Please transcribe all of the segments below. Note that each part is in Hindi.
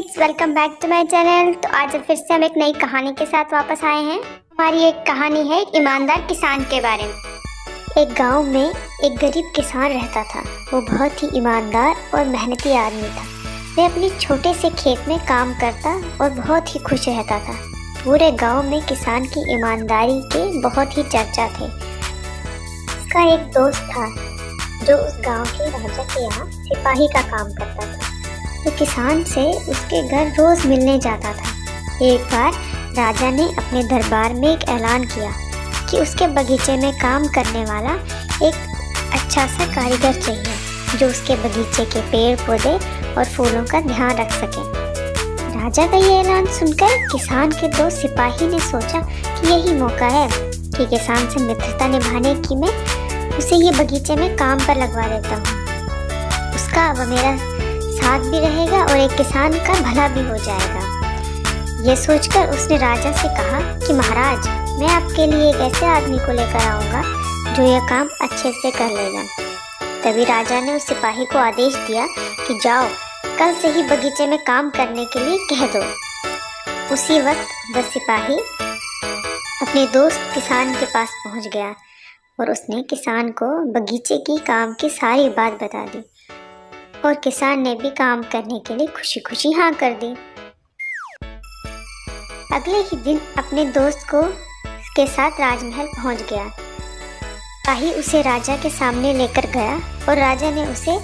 Friends, welcome back to my channel. तो आज फिर से हम एक नई कहानी के साथ वापस आए हैं। हमारी एक कहानी है एक ईमानदार किसान के बारे में। एक गांव में एक गरीब किसान रहता था। वो बहुत ही ईमानदार और मेहनती आदमी था। वह अपने छोटे से खेत में काम करता और बहुत ही खुश रहता था। पूरे गांव में किसान की ईमानदारी के बहुत ही चर्चा थे। उसका एक दोस्त था जो उस गांव के राजा के यहाँ सिपाही का काम करता था। तो किसान से उसके घर रोज मिलने जाता था। एक बार राजा ने अपने दरबार में एक ऐलान किया कि उसके बगीचे में काम करने वाला एक अच्छा सा कारीगर चाहिए जो उसके बगीचे के पेड़ पौधे और फूलों का ध्यान रख सके। राजा का ये ऐलान सुनकर किसान के दो सिपाही ने सोचा कि यही मौका है कि किसान से मित्रता निभाने की मैं उसे ये बगीचे में काम पर लगवा देता हूँ। उसका व मेरा साथ भी रहेगा और एक किसान का भला भी हो जाएगा। ये सोचकर उसने राजा से कहा कि महाराज, मैं आपके लिए एक ऐसे आदमी को लेकर आऊँगा जो यह काम अच्छे से कर लेगा। तभी राजा ने उस सिपाही को आदेश दिया कि जाओ, कल से ही बगीचे में काम करने के लिए कह दो। उसी वक्त वह सिपाही अपने दोस्त किसान के पास पहुँच गया और उसने किसान को बगीचे की काम की सारी बात बता दी और किसान ने भी काम करने के लिए खुशी खुशी हाँ कर दी। अगले ही दिन अपने दोस्त को के साथ राजमहल पहुंच गया। सिपाही उसे राजा के सामने लेकर गया और राजा ने उसे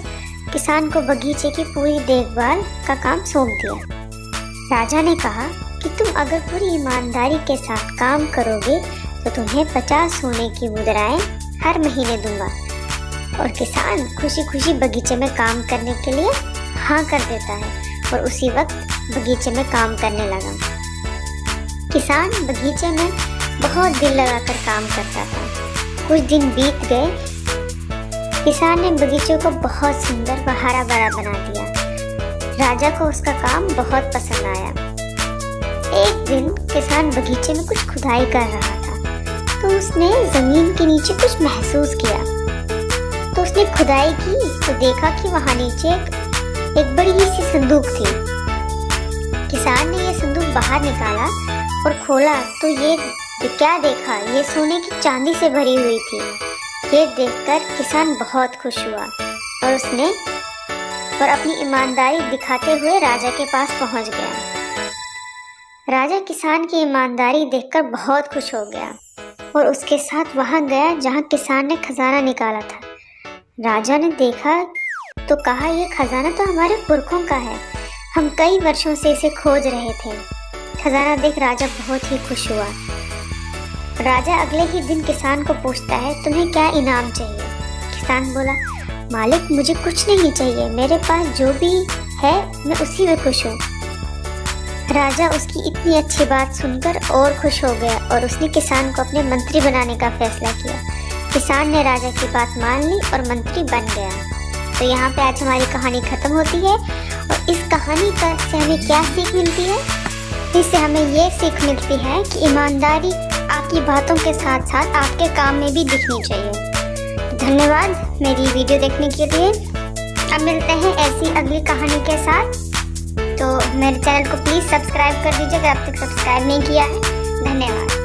किसान को बगीचे की पूरी देखभाल का काम सौंप दिया। राजा ने कहा कि तुम अगर पूरी ईमानदारी के साथ काम करोगे तो तुम्हें 50 सोने की मुद्राएं हर महीने दूंगा। और किसान खुशी खुशी बगीचे में काम करने के लिए हाँ कर देता है और उसी वक्त बगीचे में काम करने लगा। किसान बगीचे में बहुत दिल लगाकर काम करता था। कुछ दिन बीत गए। किसान ने बगीचे को बहुत सुंदर व हरा भरा बना दिया। राजा को उसका काम बहुत पसंद आया। एक दिन किसान बगीचे में कुछ खुदाई कर रहा था तो उसने जमीन के नीचे कुछ महसूस किया। तो उसने खुदाई की तो देखा कि वहां नीचे एक बड़ी सी संदूक थी। किसान ने ये संदूक बाहर निकाला और खोला तो ये क्या देखा, ये सोने की चांदी से भरी हुई थी। ये देखकर किसान बहुत खुश हुआ और अपनी ईमानदारी दिखाते हुए राजा के पास पहुंच गया। राजा किसान की ईमानदारी देखकर बहुत खुश हो गया और उसके साथ वहां गया जहां किसान ने खजाना निकाला था। राजा ने देखा तो कहा, यह खजाना तो हमारे पुरखों का है, हम कई वर्षों से इसे खोज रहे थे। खजाना देख राजा बहुत ही खुश हुआ। राजा अगले ही दिन किसान को पूछता है, तुम्हें क्या इनाम चाहिए? किसान बोला, मालिक, मुझे कुछ नहीं चाहिए, मेरे पास जो भी है मैं उसी में खुश हूँ। राजा उसकी इतनी अच्छी बात सुनकर और खुश हो गया और उसने किसान को अपने मंत्री बनाने का फैसला किया। किसान ने राजा की बात मान ली और मंत्री बन गया। तो यहाँ पे आज हमारी कहानी खत्म होती है और इस कहानी से हमें क्या सीख मिलती है? इससे हमें ये सीख मिलती है कि ईमानदारी आपकी बातों के साथ साथ आपके काम में भी दिखनी चाहिए। धन्यवाद मेरी वीडियो देखने के लिए। अब मिलते हैं ऐसी अगली कहानी के साथ। तो मेरे चैनल को प्लीज़ सब्सक्राइब कर दीजिए अगर अब तक सब्सक्राइब नहीं किया है। धन्यवाद।